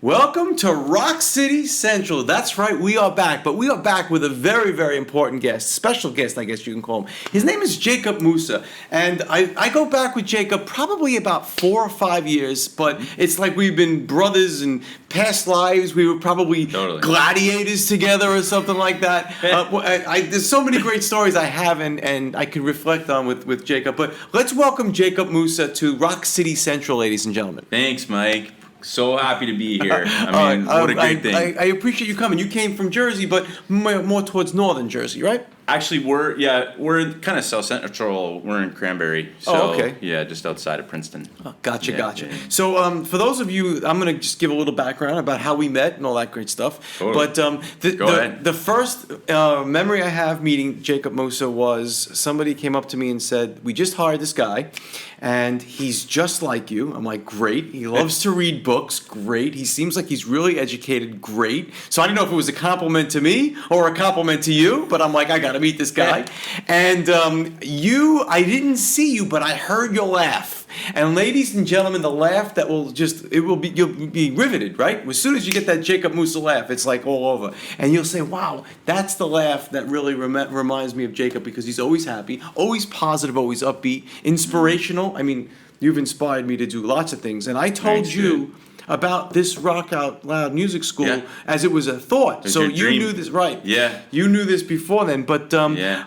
Welcome to Rock City Central. That's right, we are back, but we are back with a very, very important guest, special guest, I guess you can call him. His name is Jacob Moussa, and I go back with Jacob probably about 4 or 5 years, but it's like we've been brothers in past lives. We were probably gladiators together or something like that. There's so many great stories I have and I can reflect on with Jacob, but let's welcome Jacob Moussa to Rock City Central, ladies and gentlemen. Thanks, Mike. So happy to be here. I mean, what a great thing. I appreciate you coming. You came from Jersey, but more towards northern Jersey, right? Actually, we're kind of South Central. We're in Cranberry. So, okay. Yeah, just outside of Princeton. Oh, gotcha. Yeah. So, for those of you, I'm going to just give a little background about how we met and all that great stuff. Totally. But the first memory I have meeting Jacob Moussa was somebody came up to me and said, "We just hired this guy, and he's just like you." I'm like, "Great. He loves to read books. Great. He seems like he's really educated. Great." So I didn't know if it was a compliment to me or a compliment to you, but I'm like, I got to meet this guy. And I didn't see you, but I heard your laugh. And ladies and gentlemen, the laugh that you'll be riveted, right? As soon as you get that Jacob Moussa laugh, it's like all over. And you'll say, wow, that's the laugh that really reminds me of Jacob, because he's always happy, always positive, always upbeat, inspirational. I mean, you've inspired me to do lots of things. And I told you about this Rock Out Loud music school as it was a thought. So you knew this, right? Yeah. You knew this before then. But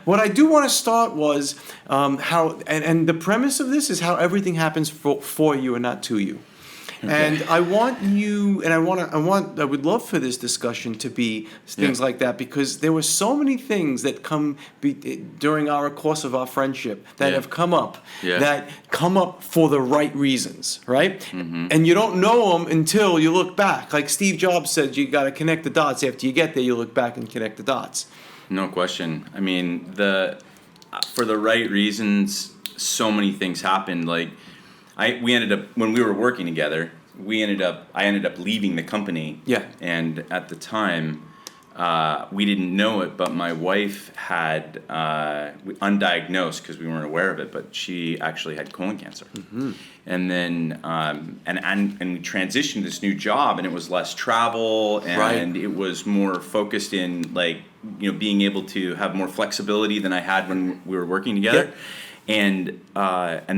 what I do want to start was how, and the premise of this is how everything happens for you and not to you. Okay. And I want you, and I would love for this discussion to be things like that, because there were so many things that during our course of our friendship that have come up, that come up for the right reasons, right? Mm-hmm. And you don't know them until you look back. Like Steve Jobs said, you got to connect the dots. After you get there, you look back and connect the dots. No question. I mean, for the right reasons, so many things happened. Like, we ended up, when we were working together, I ended up leaving the company. Yeah. And at the time, we didn't know it, but my wife had undiagnosed, because we weren't aware of it, but she actually had colon cancer. Mm-hmm. And then and we transitioned to this new job, and it was less travel, and it was more focused in, like, being able to have more flexibility than I had when we were working together. Yep. And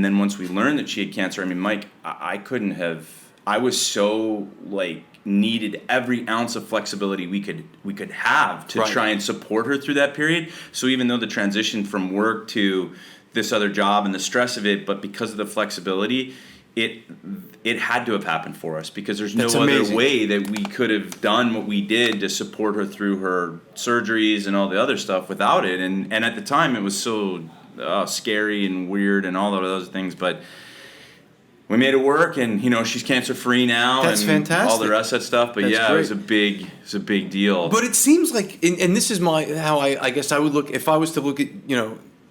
then once we learned that she had cancer, I mean, Mike, I was so, like, needed every ounce of flexibility we could have to try and support her through that period. So even though the transition from work to this other job and the stress of it, but because of the flexibility, it had to have happened for us, because there's no other way that we could have done what we did to support her through her surgeries and all the other stuff without it. And at the time, it was so scary and weird and all of those things, but we made it work, and she's cancer free now. That's fantastic. All the rest of that stuff, but great. It was a big deal. But it seems like, and this is how I guess I would look if I was to look at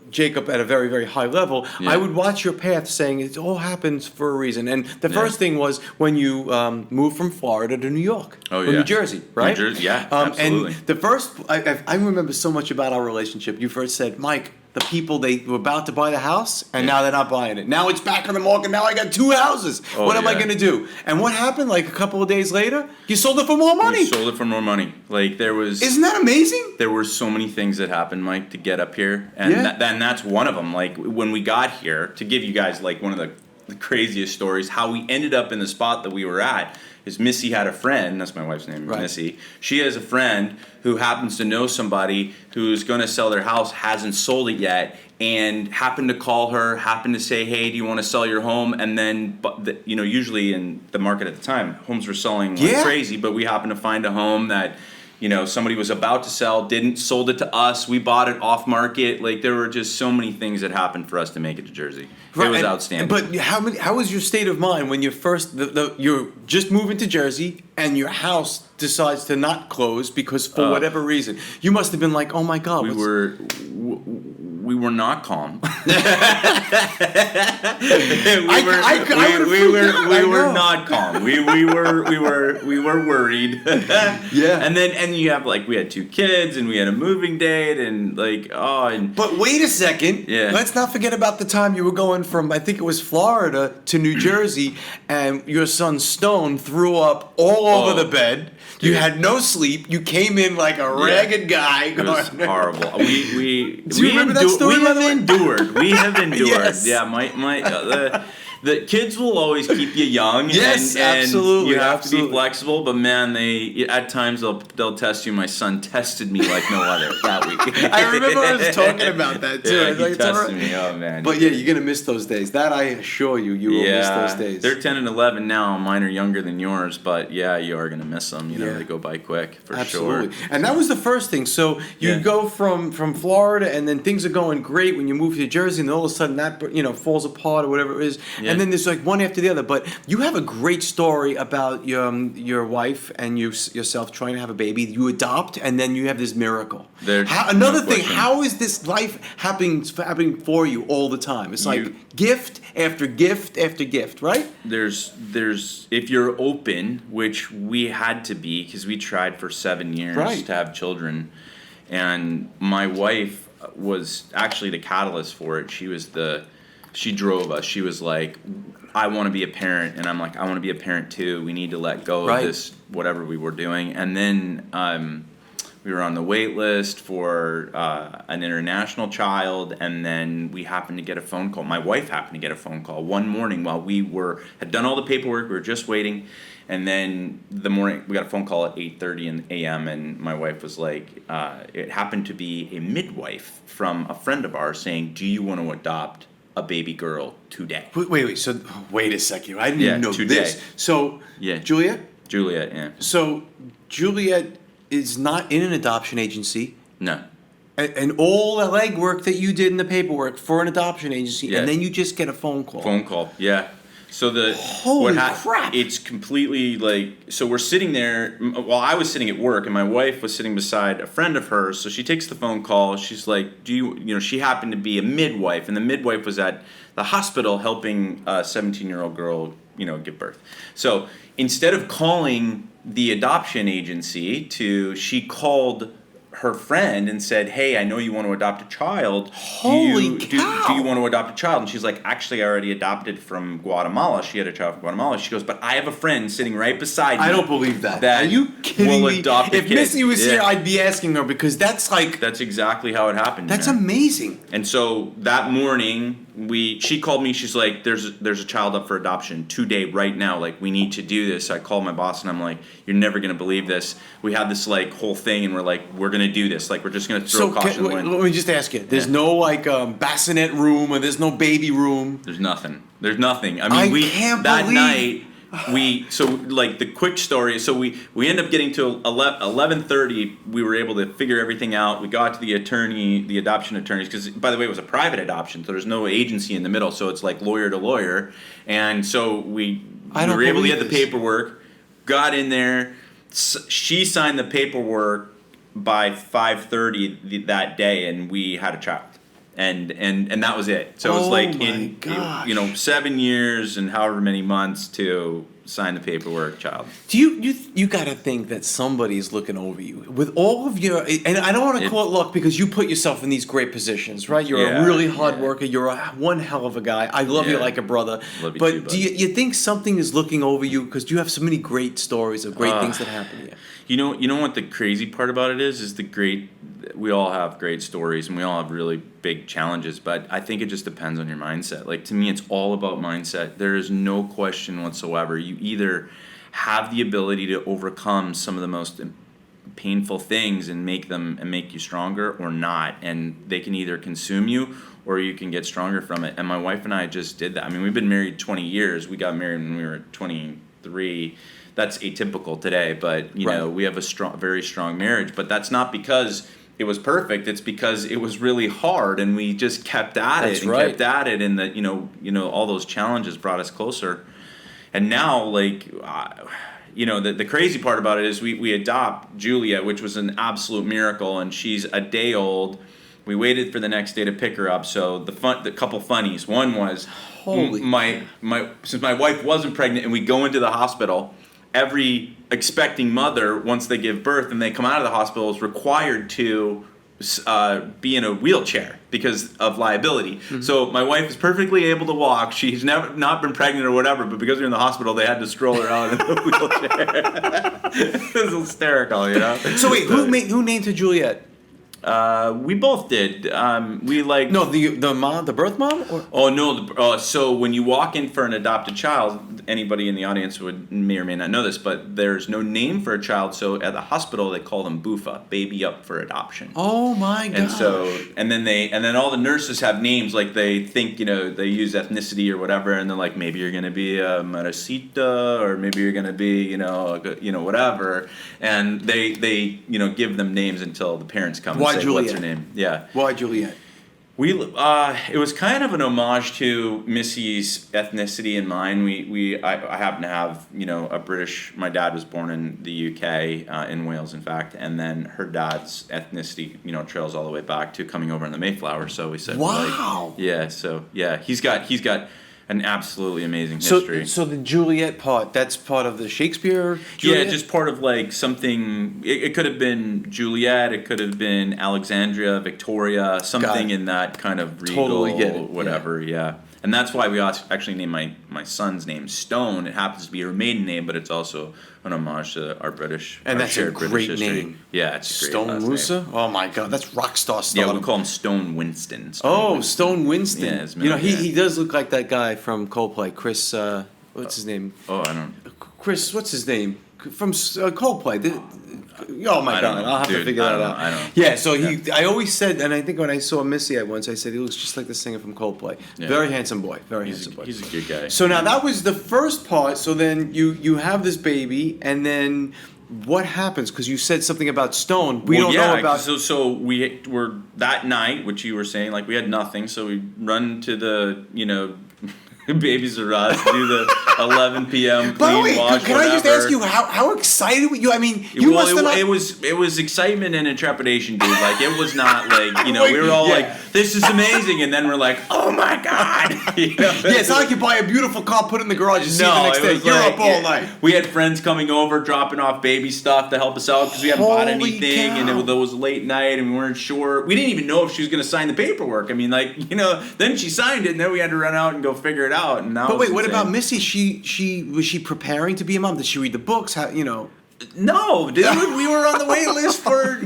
Jacob at a very, very high level. I would watch your path, saying it all happens for a reason. And the first thing was when you moved from Florida to New York, or New Jersey, right? New Jersey, absolutely. And the first, I remember so much about our relationship. You first said, Mike, the people, they were about to buy the house, and now they're not buying it. Now it's back on the market. Now I got 2 houses. What am I going to do? And what happened? Like a couple of days later, you sold it for more money. We sold it for more money. Like, there was... Isn't that amazing? There were so many things that happened, Mike, to get up here. And that's one of them. Like, when we got here, to give you guys, like, one of the craziest stories, how we ended up in the spot that we were at, is Missy had a friend, that's my wife's name, Missy. She has a friend who happens to know somebody who's going to sell their house, hasn't sold it yet, and happened to call her, happened to say, hey, do you want to sell your home? And then, usually in the market at the time, homes were selling like crazy, but we happened to find a home that, somebody was about to sell, sold it to us, we bought it off market. Like, there were just so many things that happened for us to make it to Jersey. It was outstanding. But how was your state of mind when you first, you're just moving to Jersey and your house decides to not close because for whatever reason? You must have been like, oh my God. we were not calm. We were not calm. We were worried. Yeah. And you have we had 2 kids and we had a moving date and But wait a second. Yeah. Let's not forget about the time you were going from, I think it was Florida to New Jersey, and your son Stone threw up all over the bed. You dude. had no sleep. You came in like a ragged guy. It was horrible. Do you remember that story, We by have the way? endured. We have endured. Yes. Yeah, the kids will always keep you young. Yes, and absolutely. You have to absolutely. be flexible, but man, they at times they'll test you. My son tested me like no other that week. I remember I was talking about that too. I Yeah, was he like, it's all tested right. me. Oh man. But yeah, you're gonna miss those days. That I assure you, you will miss those days. They're 10 and 11 now. Mine are younger than yours, but yeah, you are gonna miss them. You know, Yeah. they go by quick for Absolutely. sure. And that was the first thing. So you Yeah. go from Florida, and then things are going great when you move to Jersey, and all of a sudden that falls apart or whatever it is. Yeah. And then there's like one after the other. But you have a great story about your wife and yourself trying to have a baby. You adopt, and then you have this miracle. There's Another no thing, question. how is this life happening for you all the time? It's like gift after gift after gift, right? There's if you're open, which we had to be because we tried for 7 years Right. to have children, and my wife was actually the catalyst for it. She drove us. She was like, I want to be a parent, and I'm like, I want to be a parent too. We need to let go Right. of this whatever we were doing, and then we were on the wait list for an international child, and then we happened to get a phone call. My wife happened to get a phone call one morning while we had done all the paperwork. We were just waiting, and then the morning we got a phone call at 8:30 a.m. and my wife was like, it happened to be a midwife from a friend of ours saying, "Do you want to adopt a baby girl today?" Wait. So wait a second. I didn't Yeah, even know today. this. So Yeah. Juliet. Juliet, yeah. So Juliet is not in an adoption agency, No. and all the legwork that you did in the paperwork for an adoption agency, Yeah. and then you just get a phone call. Phone call, yeah. So Holy crap. It's completely so we're sitting there. Well, I was sitting at work, and my wife was sitting beside a friend of hers. So she takes the phone call. She's like, "Do you she happened to be a midwife, and the midwife was at the hospital helping a 17-year-old girl, give birth." So instead of calling the adoption agency she called her friend and said, "Hey, I know you want to adopt a child. Holy do cow. you want to adopt a child?" And she's like, "Actually, I already adopted from Guatemala." She had a child from Guatemala. She goes, "But I have a friend sitting right beside me." I don't believe that. That Are you kidding will me? adopt a If kid. Missy was Yeah. here, I'd be asking her, because that's like That's exactly how it happened. that's man. amazing. And so that morning, she called me. She's like, "There's a child up for adoption today, right now. Like, we need to do this." So I called my boss and I'm like, "You're never gonna believe this. We had this whole thing, and we're gonna do this. Like, we're just gonna throw caution to the wind." Let me just ask you. There's Yeah. no bassinet room, or there's no baby room. There's nothing. There's nothing. I mean, I can't that believe- night. The quick story. So we end up getting to 11:30. We were able to figure everything out. We got to the adoption attorneys, because by the way, it was a private adoption, so there's no agency in the middle. So it's like lawyer to lawyer, and so we were able to get the paperwork. Got in there. She signed the paperwork by 5:30 that day, and we had a child. And that was it. So it was Oh like my gosh. 7 years and however many months to sign the paperwork, child. Do you got to think that somebody's looking over you with all of your, and I don't want to call it luck, because you put yourself in these great positions, right? You're a really hard worker. You're one hell of a guy. I love you Yeah. like a brother. Love you But too, bud. do you think something is looking over you, because you have so many great stories of great things that happen to you? You know what the crazy part about it is we all have great stories and we all have really big challenges, but I think it just depends on your mindset. Like, to me, it's all about mindset. There is no question whatsoever. You either have the ability to overcome some of the most painful things and make you stronger, or not, and they can either consume you or you can get stronger from it. And my wife and I just did that. I mean, we've been married 20 years. We got married when we were 23. That's atypical today, but we have a very strong marriage. But that's not because it was perfect. It's because it was really hard, and we just kept at That's it and right. kept at it, and all those challenges brought us closer. And now, the crazy part about it is we adopt Julia, which was an absolute miracle, and she's a day old. We waited for the next day to pick her up. So the couple funnies. One was Holy my since my wife wasn't pregnant and we go into the hospital, every expecting mother, once they give birth and they come out of the hospital, is required to be in a wheelchair because of liability. Mm-hmm. So my wife is perfectly able to walk. She's never not been pregnant or whatever, but because we're in the hospital, they had to stroll her out in a wheelchair. It was hysterical, you know. So wait, who named her Juliet? We both did. We like No, the birth mom. Or? Oh no! So when you walk in for an adopted child, anybody in the audience may or may not know this, but there's no name for a child. So at the hospital, they call them BUFA, baby up for adoption. Oh my god! And then all the nurses have names, like they think they use ethnicity or whatever, and they're like, maybe you're gonna be a Maracita, or maybe you're gonna be whatever, and they give them names until the parents come. Why and say, Juliet? What's her name? Yeah. Why Juliet? It was kind of an homage to Missy's ethnicity and mine. I happen to have a British. My dad was born in the UK, in Wales, in fact, and then her dad's ethnicity trails all the way back to coming over in the Mayflower. So we said, wow, he's got an absolutely amazing history. So the Juliet part, that's part of the Shakespeare Juliet? Yeah, just part of like something. It could have been Juliet. It could have been Alexandria, Victoria, something in that kind of regal, totally get it. whatever. Yeah. And that's why we actually named my son's name Stone. It happens to be her maiden name, but it's also an homage to our British. And that's a great history. name. Yeah, it's a great Stone last Moussa. name. Oh my god, that's rock star stuff. Yeah, we call him Stone Winston. Stone Winston. Yeah, his middle, he does look like that guy from Coldplay, Chris. What's his name? Oh, I don't. Chris, what's his name? From Coldplay. Oh my god, I'll have to figure that out. I don't. Yeah, so I always said, and I think when I saw Missy once, I said he looks just like the singer from Coldplay. Yeah. Very handsome boy. Handsome boy. He's a good guy. So now that was the first part. So then you have this baby, and then what happens? Because you said something about Stone. We don't know about. So we were that night, which you were saying, like we had nothing. So we run to the Babies R Us, do the 11 p.m. By the way, wash, can I just ask you how excited were you? I mean, you must have not. It was excitement and intrepidation, dude. Like it was not like we were all like, this is amazing, and then we're like, oh my god. Yeah, it's not like you buy a beautiful car, put it in the garage, and see it the next day. You're up all night. We had friends coming over, dropping off baby stuff to help us out because we hadn't bought anything, and it was late night, and we weren't sure. We didn't even know if she was going to sign the paperwork. I mean, then she signed it, and then we had to run out and go figure it out. And now, but wait, what about Missy? Was she preparing to be a mom? Did she read the books? No, dude. We were on the wait list for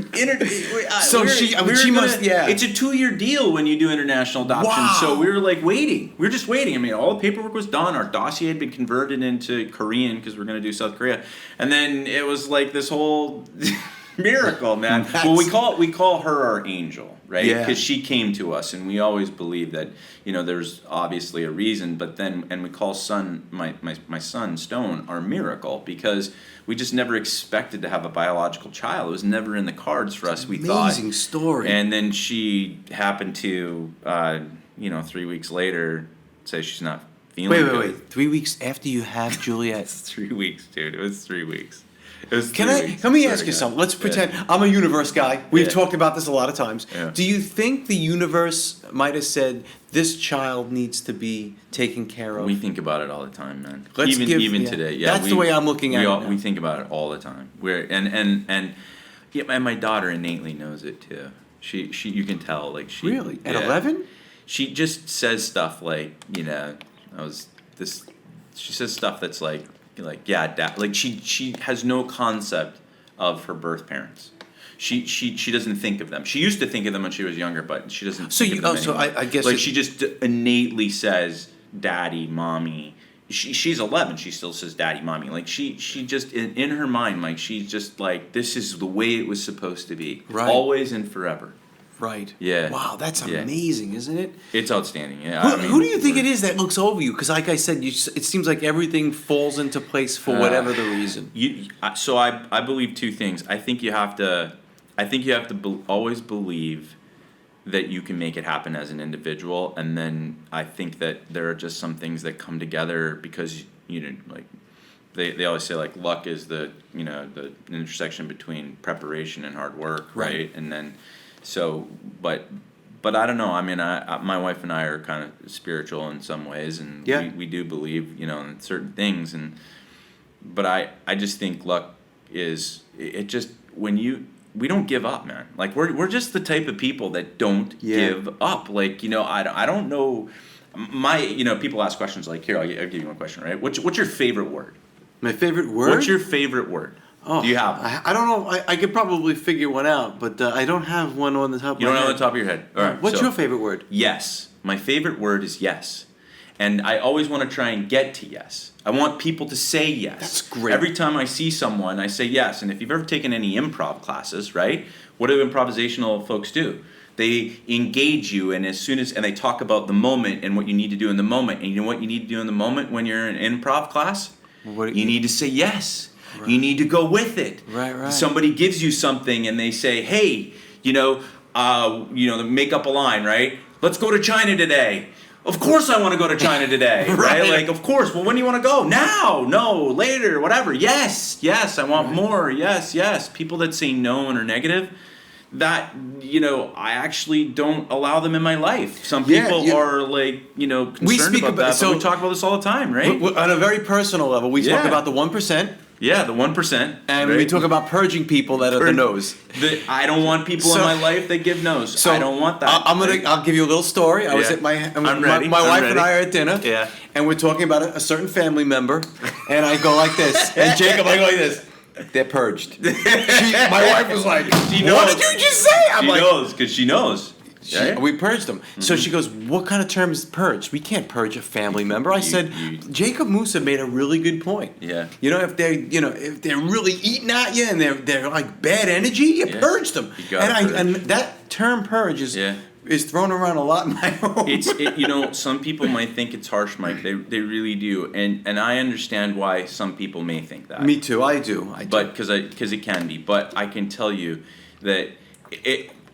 she must. Yeah, it's a 2-year deal when you do international adoption. Wow. So we were like waiting. We were just waiting. I mean, all the paperwork was done. Our dossier had been converted into Korean because we're going to do South Korea, and then it was like this whole miracle, man. Well, we call her our angel, right? Yeah. Because she came to us, and we always believe that there's obviously a reason. But then, and we call my son Stone our miracle because we just never expected to have a biological child. It was never in the cards for us. We thought. Amazing story. And then she happened to, 3 weeks later, say she's not feeling good. Wait. 3 weeks after you have Juliet. It's 3 weeks, dude. It was 3 weeks. Let me ask you something. Let's pretend I'm a universe guy. We've talked about this a lot of times. Yeah. Do you think the universe might have said this child needs to be taken care of? We think about it all the time, man. Let's even today. Yeah, that's the way I'm looking at it. We think about it all the time. And my daughter innately knows it too. She you can tell really at 11. She just says stuff like she says stuff that's like yeah, dad. Like she has no concept of her birth parents. She doesn't think of them. She used to think of them when she was younger, but she doesn't. Think of them so I guess she just innately says daddy, mommy. She's 11. She still says daddy, mommy. Like she just in her mind, like she's just like this is the way it was supposed to be, right. Always and forever. Right. Yeah. Wow, that's amazing, isn't it? It's outstanding. Yeah. Who do you think it is that looks over you? Because, like I said, it seems like everything falls into place for whatever the reason. So I believe two things. I think you have to always believe that you can make it happen as an individual, and then I think that there are just some things that come together because they always say like luck is the intersection between preparation and hard work, right? And then. So, but But I don't know. I mean, my wife and I are kind of spiritual in some ways, and we do believe, in certain things. But I just think luck is it just we don't give up, man. Like we're just the type of people that don't give up. Like I don't know. People ask questions like, here, I'll give you one question, right? What's your favorite word? My favorite word? What's your favorite word? Oh, do you have one? I don't know. I could probably figure one out, but I don't have one on the top of my head. You don't have on the top of your head? All right. What's your favorite word? Yes. My favorite word is yes. And I always want to try and get to yes. I want people to say yes. That's great. Every time I see someone, I say yes. And if you've ever taken any improv classes, right? What do improvisational folks do? They engage you, and and they talk about the moment and what you need to do in the moment. And you know what you need to do in the moment when you're in an improv class? You need to say yes. Right. You need to go with it. Right. Somebody gives you something, and they say, "Hey, make up a line, right? Let's go to China today." Of course I want to go to China today, right? Like, of course. Well, when do you want to go? Now, no, later, whatever. Yes, I want more. Yes. People that say no and are negative, that, I actually don't allow them in my life. Some people are like, concerned about that, but we talk about this all the time, right? On a very personal level, we talk about the 1%. Yeah, the 1%. And we talk about purging people that are the no's. I don't want people in my life that give no's. So I don't want that. I'll give you a little story. I was at my wife and I are at dinner. Yeah. And we're talking about a certain family member. And I go like this. And Jacob, I go like this. They're purged. My wife was like, what did you just say? She knows, because she knows. We purged them. Mm-hmm. So she goes, what kind of term is purged? We can't purge a family member. I said, Jacob Moussa made a really good point. Yeah. If they're really eating at you and they're like bad energy, you purge them. And that term purge is thrown around a lot in my home. Some people might think it's harsh, Mike. They really do. And I understand why some people may think that. Me too. I do. But because it can be. But I can tell you that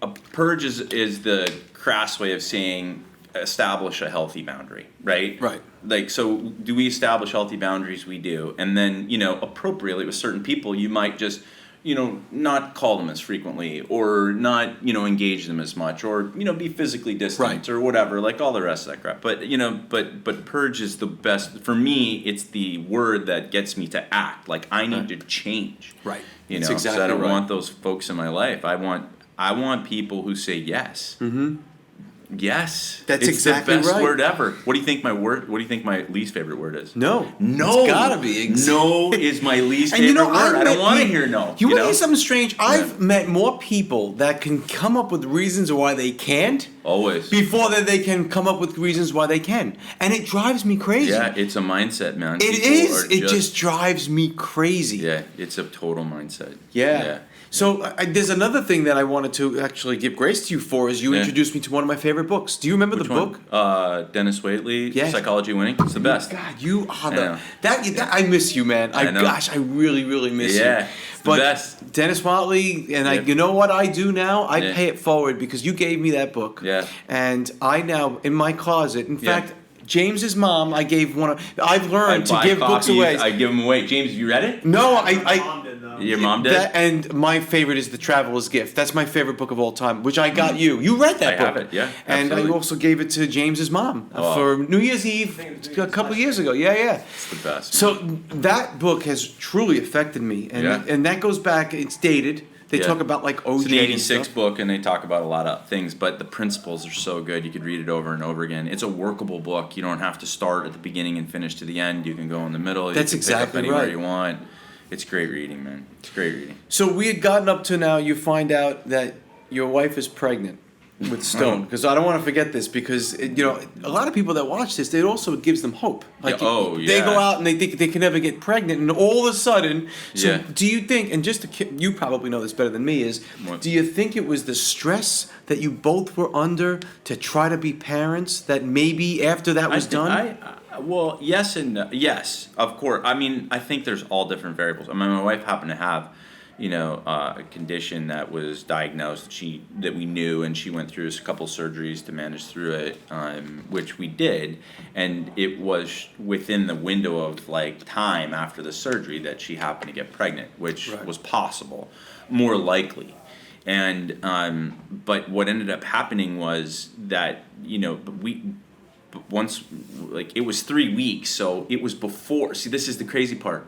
a purge is the crass way of saying establish a healthy boundary, right? Right. Like, so do we establish healthy boundaries? We do. And then, appropriately with certain people, you might just, not call them as frequently or not, engage them as much or, be physically distant or whatever, like all the rest of that crap. But, but purge is the best. For me, it's the word that gets me to act. Like, I need to change. Right. That's exactly so I don't want those folks in my life. I want people who say yes. Mm-hmm. Yes. That's exactly right. It's the best word ever. What do you think my least favorite word is? No. It's gotta be. No is my least favorite word. I don't want to hear no. You want to hear something strange? I've met more people that can come up with reasons why they can't. Always. Before that they can come up with reasons why they can. And it drives me crazy. Yeah, it's a mindset, man. It just drives me crazy. Yeah, it's a total mindset. Yeah. So there's another thing that I wanted to actually give grace to you for is you introduced me to one of my favorite books. Do you remember Which the book? One? Dennis Waitley, Psychology Winning. It's the best. God, you are I miss you, man. I really, really miss you. Yeah, it's the best. Dennis Waitley, and you know what I do now? I pay it forward because you gave me that book. Yeah. And I now, in my closet, in fact, James's mom, I gave one of. I've learned to give books away. I give them away. James, have you read it? No, Your mom did? And my favorite is The Traveler's Gift. That's my favorite book of all time, which I got you. You read that book. I have it, yeah. And I also gave it to James's mom for New Year's Eve a couple of years ago. Yeah. It's the best. So that book has truly affected me. And that goes back, it's dated. They talk about like OJ. It's an 86 book, and they talk about a lot of things, but the principles are so good. You could read it over and over again. It's a workable book. You don't have to start at the beginning and finish to the end. You can go in the middle. That's exactly pick up anywhere you want. It's great reading, man. It's great reading. So we had gotten up to now, you find out that your wife is pregnant with Stone. Because I don't want to forget this because, a lot of people that watch this, it also gives them hope. Like, they go out and they think they can never get pregnant, and all of a sudden, do you think, and you probably know this better than me, do you think it was the stress that you both were under to try to be parents that maybe after that was done? Well, yes and no. Yes, of course. I mean, I think there's all different variables. I mean, my wife happened to have, a condition that was diagnosed that we knew, and she went through a couple surgeries to manage through it, which we did, and it was within the window of time after the surgery that she happened to get pregnant, which was possible, more likely. And but what ended up happening was that once, like, it was 3 weeks, so it was before. See, this is the crazy part.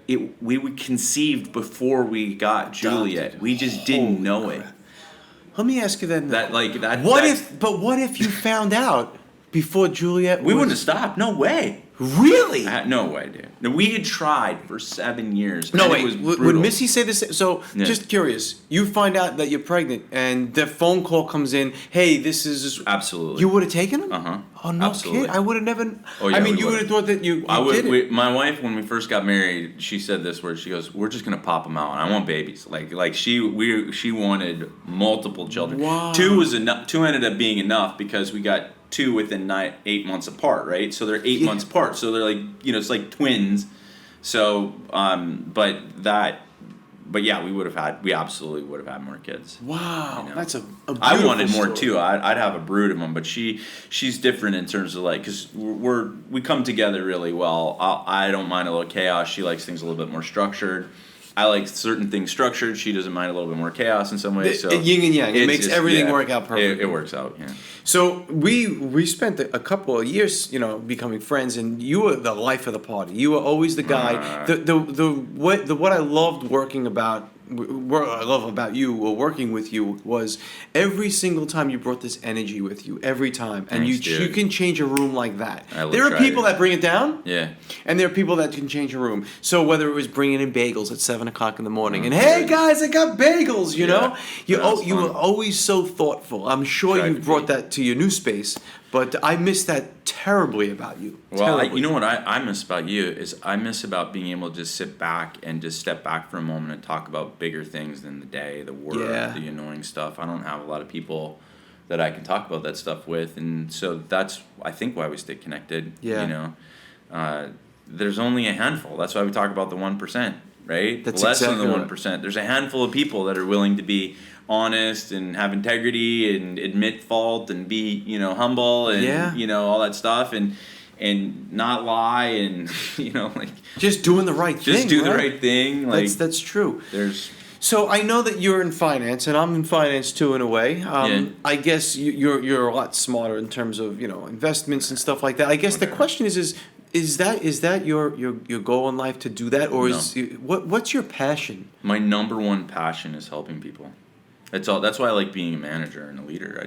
We were conceived before we got Juliet. We just didn't know it. Let me ask you then. What if you found out before Juliet? We wouldn't have stopped. No way. Really? No way, dude. No, we had tried for 7 years. No, and wait. It was brutal. Would Missy say this? So, just curious. You find out that you're pregnant, and the phone call comes in. Hey, this is Absolutely. You would have taken him? Oh no, Absolutely. kid! I would have never. Oh, yeah, I mean, you would have thought that you did it. My wife, when we first got married, she said this word. She goes, "We're just gonna pop them out. I want babies." She wanted multiple children. Wow. 2 was enough. 2 ended up being enough because we got 2 within 8 months apart, right? So they're 8 months apart. So they're like, it's like twins. So, but yeah, we absolutely would have had more kids. Wow, that's a beautiful I wanted more story. too. I'd have a brood of them, but she's different in terms of, like, because we come together really well. I don't mind a little chaos. She likes things a little bit more structured. I like certain things structured. She doesn't mind a little bit more chaos in some ways. So yin and yang. It makes everything work out perfectly. It works out. Yeah. So we spent a couple of years, becoming friends, and you were the life of the party. You were always the guy. What I loved I love about you or working with you was every single time you brought this energy with you, every time. And Thanks, you can change a room like that. I There are try people to. that bring it down. Yeah. And there are people that can change a room. So whether it was bringing in bagels at 7 o'clock in the morning, and hey guys, I got bagels, you know, you were always so thoughtful. I'm sure you brought that to your new space, but I miss that terribly about you. Well, you know what I miss about you is I miss about being able to just sit back and just step back for a moment and talk about bigger things than the day, the work, the annoying stuff. I don't have a lot of people that I can talk about that stuff with, and so that's, I think, why we stay connected. Yeah. There's only a handful. That's why we talk about the 1%, right? That's less exactly than the right. 1%. There's a handful of people that are willing to be honest and have integrity and admit fault and be, humble and all that stuff and not lie and like just doing the right thing. Just do the right thing. Like that's true. So I know that you're in finance, and I'm in finance too, in a way. I guess you're a lot smarter in terms of investments and stuff like that. I guess the question is that your goal in life to do that, or what's your passion? My number one passion is helping people. That's why I like being a manager and a leader.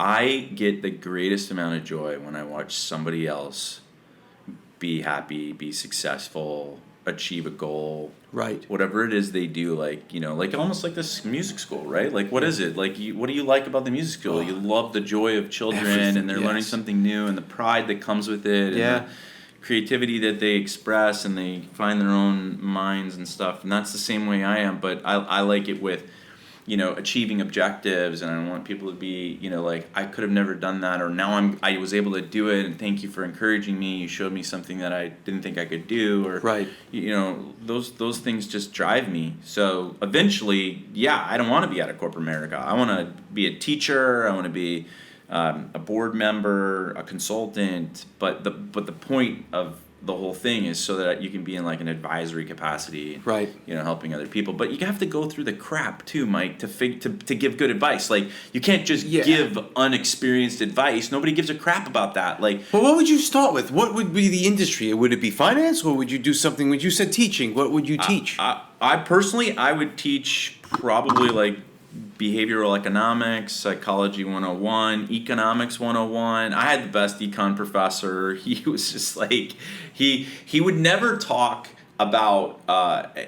I get the greatest amount of joy when I watch somebody else be happy, be successful, achieve a goal. Right. Whatever it is they do, like almost like this music school, right? Like, what is it? Like, what do you like about the music school? You love the joy of children, and they're learning something new, and the pride that comes with it, and the creativity that they express, and they find their own minds and stuff. And that's the same way I am, but I like it with achieving objectives, and I want people to be, like, I could have never done that, or now I was able to do it, and thank you for encouraging me. You showed me something that I didn't think I could do, or those things just drive me. So eventually, I don't want to be out of corporate America. I want to be a teacher. I want to be a board member, a consultant. But the point of the whole thing is so that you can be in like an advisory capacity, right? Helping other people. But you have to go through the crap too, Mike, to give good advice. Like, you can't just give unexperienced advice. Nobody gives a crap about that. Like, well, what would you start with? What would be the industry? Would it be finance, or would you do something? When you said teaching, what would you teach? I personally, I would teach probably like behavioral economics, psychology 101, economics 101. I had the best econ professor. He was just like, he would never talk about,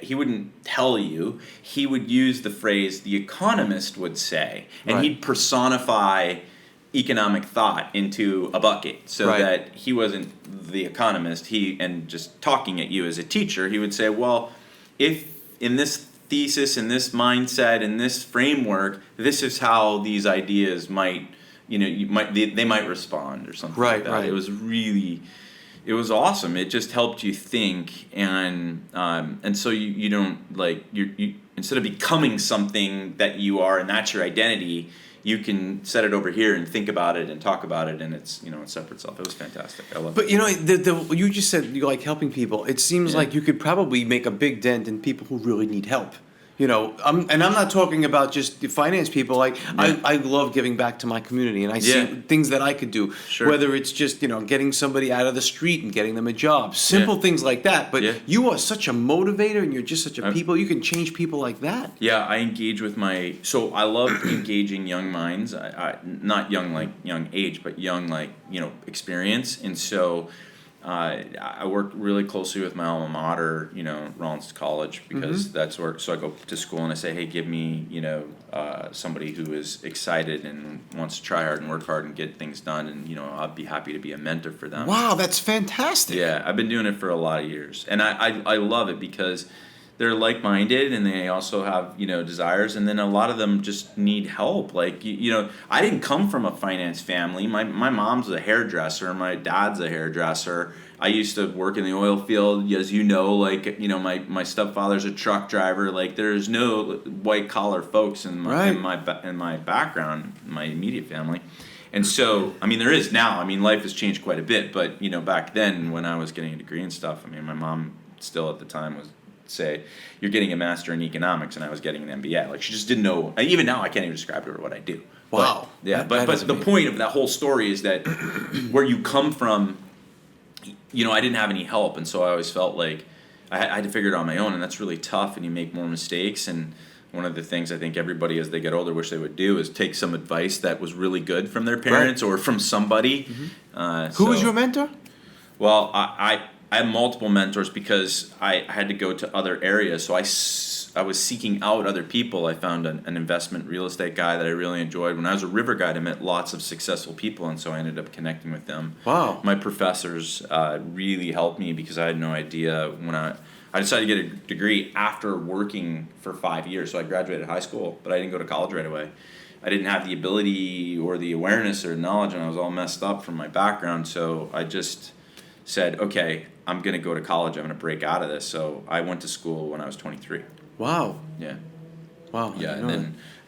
he wouldn't tell you. He would use the phrase the economist would say, and he'd personify economic thought into a bucket so that he wasn't the economist. And just talking at you as a teacher, he would say, well, if in this thesis, in this mindset, in this framework, this is how these ideas might, they might respond or something like that. It was awesome. It just helped you think, and so you don't, like, you instead of becoming something that you are and that's your identity, you can set it over here and think about it and talk about it, and it's it separates itself. It was fantastic. I love it. But you just said you like helping people. It seems like you could probably make a big dent in people who really need help. I'm not talking about just the finance people. Like I love giving back to my community, and I see things that I could do. Sure. Whether it's just getting somebody out of the street and getting them a job, simple things like that. But you are such a motivator, and you're just such a people. You can change people like that. Yeah, I engage with so I love engaging young minds. I not young like young age, but young like experience, and so. I work really closely with my alma mater, Rollins College, because that's where. So I go to school and I say, hey, give me, somebody who is excited and wants to try hard and work hard and get things done, and I'd be happy to be a mentor for them. Wow, that's fantastic. Yeah, I've been doing it for a lot of years, and I love it because they're like-minded and they also have desires, and then a lot of them just need help. Like I didn't come from a finance family. My mom's a hairdresser, my dad's a hairdresser. I used to work in the oil field, as my stepfather's a truck driver. Like there's no white collar folks in my background, my immediate family. And so, there is now. Life has changed quite a bit, but back then when I was getting a degree and stuff, my mom still at the time was say, you're getting a master in economics, and I was getting an MBA. Like she just didn't know. Even now, I can't even describe to her what I do. Wow. But the point of that whole story is that where you come from, I didn't have any help, and so I always felt like I had to figure it out on my own, and that's really tough, and you make more mistakes. And one of the things I think everybody as they get older wish they would do is take some advice that was really good from their parents or from somebody. Who was your mentor? Well, I had multiple mentors because I had to go to other areas. So I was seeking out other people. I found an investment real estate guy that I really enjoyed. When I was a river guide, I met lots of successful people, and so I ended up connecting with them. Wow. My professors really helped me because I had no idea when I decided to get a degree after working for 5 years. So I graduated high school, but I didn't go to college right away. I didn't have the ability or the awareness or knowledge, and I was all messed up from my background. So I just said, okay, I'm going to go to college. I'm going to break out of this. So I went to school when I was 23. Wow. Yeah. Wow. Yeah.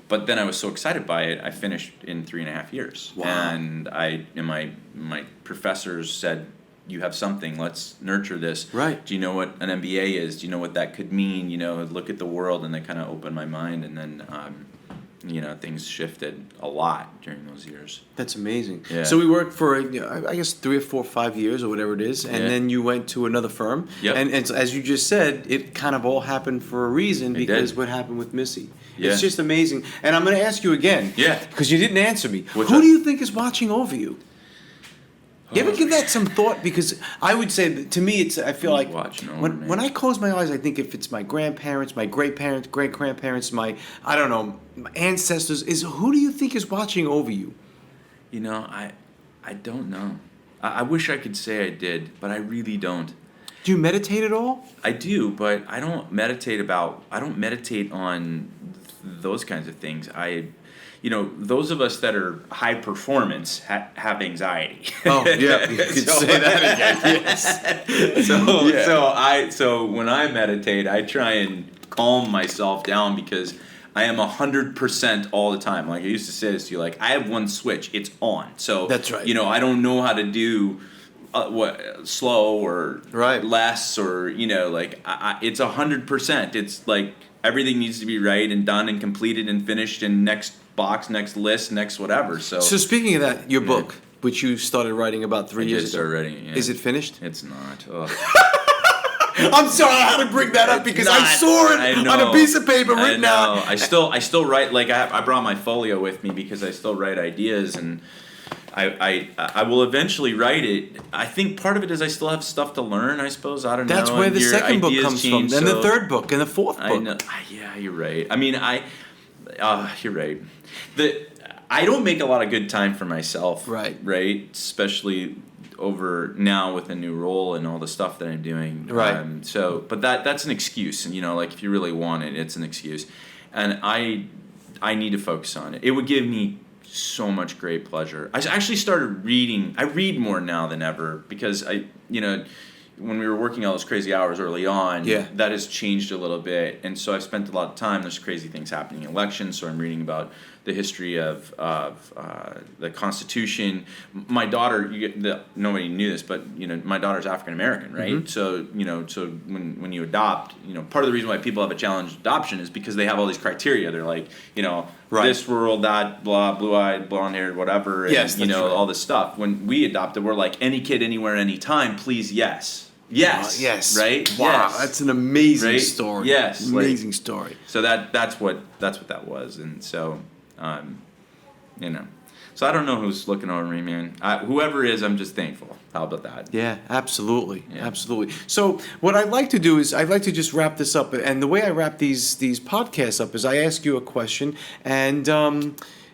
But then I was so excited by it, I finished in 3.5 years. Wow. And my professors said, you have something, let's nurture this. Right. Do you know what an MBA is? Do you know what that could mean? Look at the world, and they kind of opened my mind, and then things shifted a lot during those years. That's amazing. Yeah. So we worked for, I guess, 3 or 4 or 5 years or whatever it is, and then you went to another firm. Yep. And so, as you just said, it kind of all happened for a reason because what happened with Missy. Yeah. It's just amazing. And I'm going to ask you again. Yeah. Because you didn't answer me. What's Who that? do you think is watching over you? You ever give that some thought? Because I would say, that to me, I feel like when I close my eyes, I think if it's my grandparents, my great-parents, great-grandparents, my ancestors, who do you think is watching over you? I don't know. I wish I could say I did, but I really don't. Do you meditate at all? I do, but I don't meditate on those kinds of things. Those of us that are high performance have anxiety. Oh, yeah, you could say that again. Yes. So when I meditate, I try and calm myself down because I am 100% all the time. Like I used to say this to you, like I have one switch, it's on. So that's right. I don't know how to do slow or less or it's 100%. It's like everything needs to be right and done and completed and finished and next box, next list, next whatever. So speaking of that, your book, which you started writing about 3 years ago. Started writing, yeah. Is it finished? It's not. I'm sorry, I had to bring that up because I saw it on a piece of paper written out. I still write. Like I brought my folio with me because I still write ideas, and I will eventually write it. I think part of it is I still have stuff to learn. I suppose I don't know. That's where the second book comes from, then the third book, and the fourth book. I know. Yeah, you're right. You're right. I don't make a lot of good time for myself. Right. Right. Especially over now with a new role and all the stuff that I'm doing. Right. But that's an excuse. And like if you really want it, it's an excuse. And I need to focus on it. It would give me so much great pleasure. I actually started reading. I read more now than ever because when we were working all those crazy hours early on, that has changed a little bit. And so I've spent a lot of time. There's crazy things happening in elections, so I'm reading about the history of the Constitution. My daughter, nobody knew this, but my daughter's African American, right? Mm-hmm. So when you adopt, part of the reason why people have a challenge with adoption is because they have all these criteria. They're like, Right. this rural, that blah, blue-eyed, blonde-haired, whatever, and Yes, that's right. all this stuff. When we adopted, we're like, any kid, anywhere, anytime, please, yes. Yes. Yes. Right? Wow, Yes. that's an amazing Right? story. Yes. Amazing story. So that's what that was, and so, So I don't know who's looking over me, man. Whoever is, I'm just thankful. How about that? Yeah, absolutely, Yeah. absolutely. So what I'd like to do is I'd like to just wrap this up, and the way I wrap these podcasts up is I ask you a question, and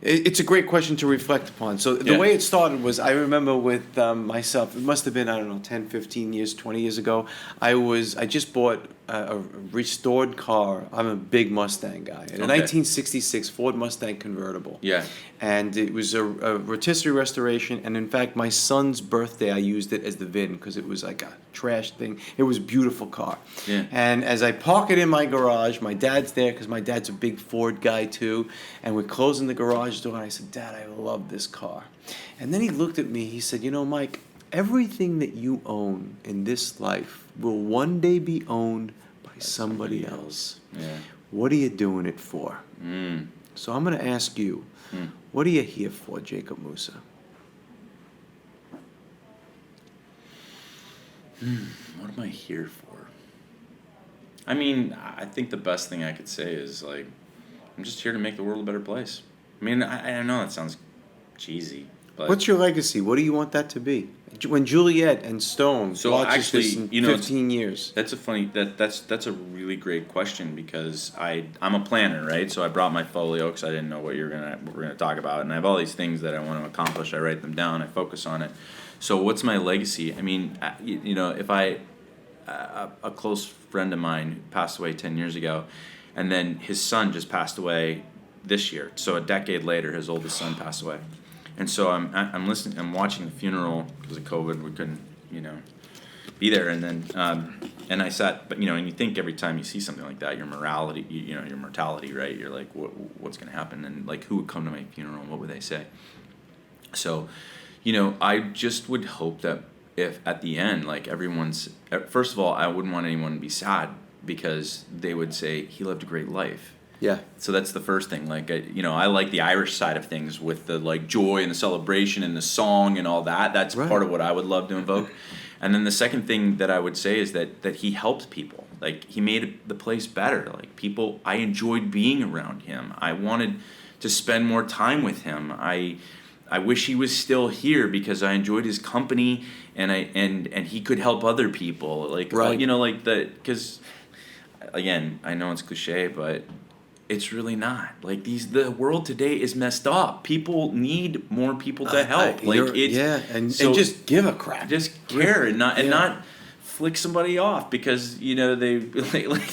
it's a great question to reflect upon. So the Yeah. way it started was I remember with myself. It must have been 10, 15 years, 20 years ago. I just bought a restored car. I'm a big Mustang guy. A 1966 Ford Mustang convertible. Yeah. And it was a rotisserie restoration, and in fact, my son's birthday, I used it as the VIN because it was like a trash thing. It was a beautiful car. Yeah. And as I park it in my garage, my dad's there because my dad's a big Ford guy too, and we're closing the garage door, and I said, Dad, I love this car. And then he looked at me, he said, Mike, everything that you own in this life will one day be owned by somebody else. Yeah. What are you doing it for? So I'm going to ask you, what are you here for, Jacob Moussa? What am I here for? I mean, I think the best thing I could say is, like, I'm just here to make the world a better place. I mean, I know that sounds cheesy, but... What's your legacy? What do you want that to be? When Juliet and Stone So watches this actually, in 15 years. That's that's a really great question because I'm a planner, right? So I brought my folio because I didn't know what we're gonna talk about, and I have all these things that I want to accomplish. I write them down. I focus on it. So what's my legacy? I mean, if a close friend of mine passed away 10 years ago, and then his son just passed away this year. So a decade later, his oldest son passed away. And so I'm listening, I'm watching the funeral because of COVID. We couldn't, be there. And then, and I sat, but and you think every time you see something like that, your mortality, right? You're like, what's going to happen? And like, who would come to my funeral? And what would they say? So, I just would hope that if at the end, like first of all, I wouldn't want anyone to be sad because they would say he lived a great life. Yeah. So that's the first thing. Like, I like the Irish side of things with the like joy and the celebration and the song and all that. That's right. Part of what I would love to invoke. And then the second thing that I would say is that he helped people. Like, he made the place better. Like, people, I enjoyed being around him. I wanted to spend more time with him. I wish he was still here because I enjoyed his company and he could help other people. Like, right. Because again, I know it's cliche, but it's really not. Like, the world today is messed up. People need more people to help. And just give a crap. Just care and not flick somebody off because they like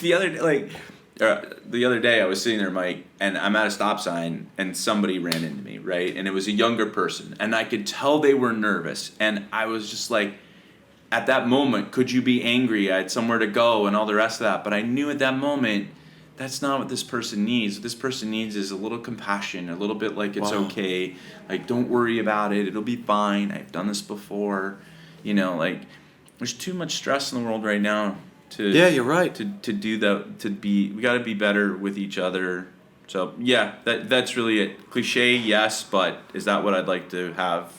the other day I was sitting there, Mike, and I'm at a stop sign and somebody ran into me, right? And it was a younger person, and I could tell they were nervous, and I was just like, at that moment, could you be angry? I had somewhere to go and all the rest of that, but I knew at that moment, that's not what this person needs. What this person needs is a little compassion, a little bit like it's okay. Like, don't worry about it. It'll be fine. I've done this before. There's too much stress in the world right now. Yeah, you're right. To do that, we got to be better with each other. So yeah, that's really it. Cliche, yes, but is that what I'd like to have?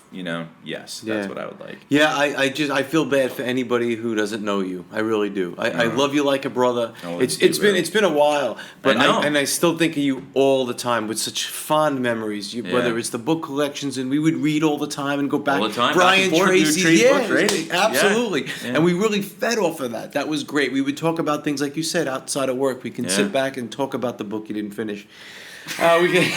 Yes, that's what I would like. Yeah, I feel bad for anybody who doesn't know you. I really do. I love you like a brother. It's been a while, but I still think of you all the time with such fond memories. Whether it's the book collections, and we would read all the time and go back. All the time. Brian Tracy, books, right? Absolutely. Yeah. And we really fed off of that. That was great. We would talk about things like you said outside of work. We can sit back and talk about the book you didn't finish. We can.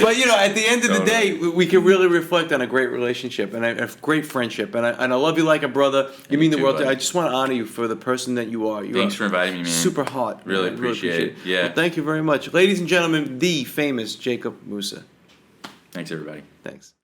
But at the end of the day, we can really reflect on a great relationship and a great friendship, and I love you like a brother. You mean the world to me. I just want to honor you for the person that you are. Thanks for inviting me, man. Super hot. Really appreciate it. Yeah. Well, thank you very much, ladies and gentlemen. The famous Jacob Moussa. Thanks, everybody. Thanks.